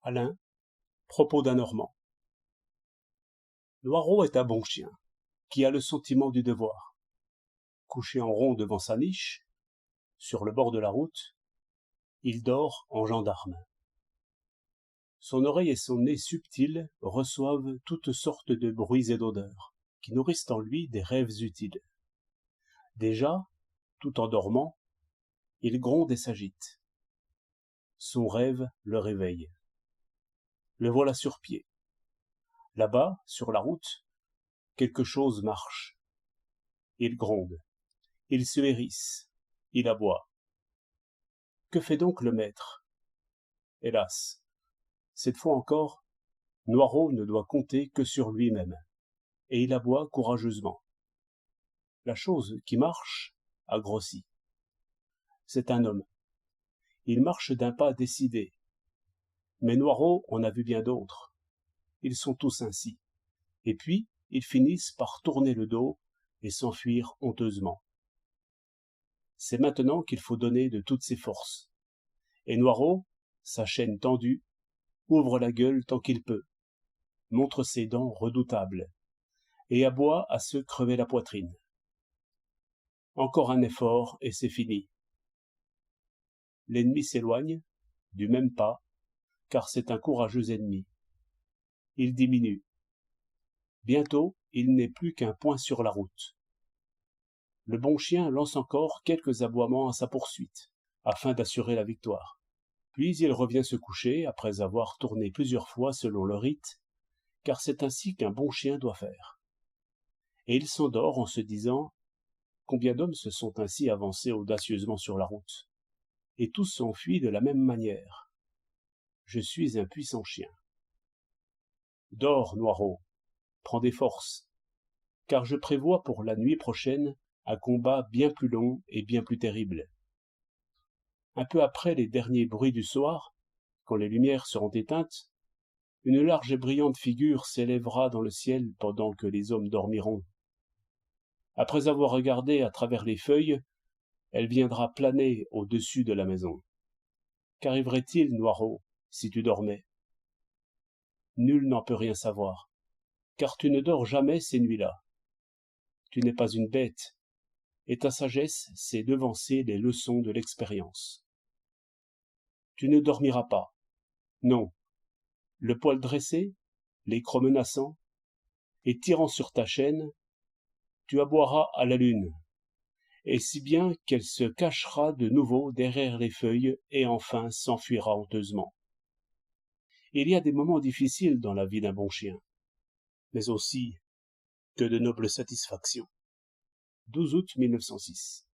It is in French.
Alain, propos d'un Normand. Noiraud est un bon chien, qui a le sentiment du devoir. Couché en rond devant sa niche, sur le bord de la route, il dort en gendarme. Son oreille et son nez subtils reçoivent toutes sortes de bruits et d'odeurs, qui nourrissent en lui des rêves utiles. Déjà, tout en dormant, il gronde et s'agite. Son rêve le réveille. Le voilà sur pied. Là-bas, sur la route, quelque chose marche. Il gronde, il se hérisse, il aboie. Que fait donc le maître? Hélas, cette fois encore, Noiraud ne doit compter que sur lui-même, et il aboie courageusement. La chose qui marche a grossi. C'est un homme. Il marche d'un pas décidé. Mais Noiraud en a vu bien d'autres. Ils sont tous ainsi. Et puis, ils finissent par tourner le dos et s'enfuir honteusement. C'est maintenant qu'il faut donner de toutes ses forces. Et Noiraud, sa chaîne tendue, ouvre la gueule tant qu'il peut, montre ses dents redoutables, et aboie à se crever la poitrine. Encore un effort, et c'est fini. L'ennemi s'éloigne, du même pas, car c'est un courageux ennemi. Il diminue. Bientôt, il n'est plus qu'un point sur la route. Le bon chien lance encore quelques aboiements à sa poursuite, afin d'assurer la victoire. Puis il revient se coucher après avoir tourné plusieurs fois selon le rite, car c'est ainsi qu'un bon chien doit faire. Et il s'endort en se disant: combien d'hommes se sont ainsi avancés audacieusement sur la route, et tous s'enfuient de la même manière. Je suis un puissant chien. Dors, Noiraud, prends des forces, car je prévois pour la nuit prochaine un combat bien plus long et bien plus terrible. Un peu après les derniers bruits du soir, quand les lumières seront éteintes, une large et brillante figure s'élèvera dans le ciel pendant que les hommes dormiront. Après avoir regardé à travers les feuilles, elle viendra planer au-dessus de la maison. Qu'arriverait-il, Noiraud, si tu dormais? Nul n'en peut rien savoir, car tu ne dors jamais ces nuits-là. Tu n'es pas une bête, et ta sagesse sait devancer les leçons de l'expérience. Tu ne dormiras pas. Non. Le poil dressé, les crocs menaçants, et tirant sur ta chaîne, tu aboieras à la lune, et si bien qu'elle se cachera de nouveau derrière les feuilles et enfin s'enfuira honteusement. Il y a des moments difficiles dans la vie d'un bon chien, mais aussi que de nobles satisfactions. 12 août 1906.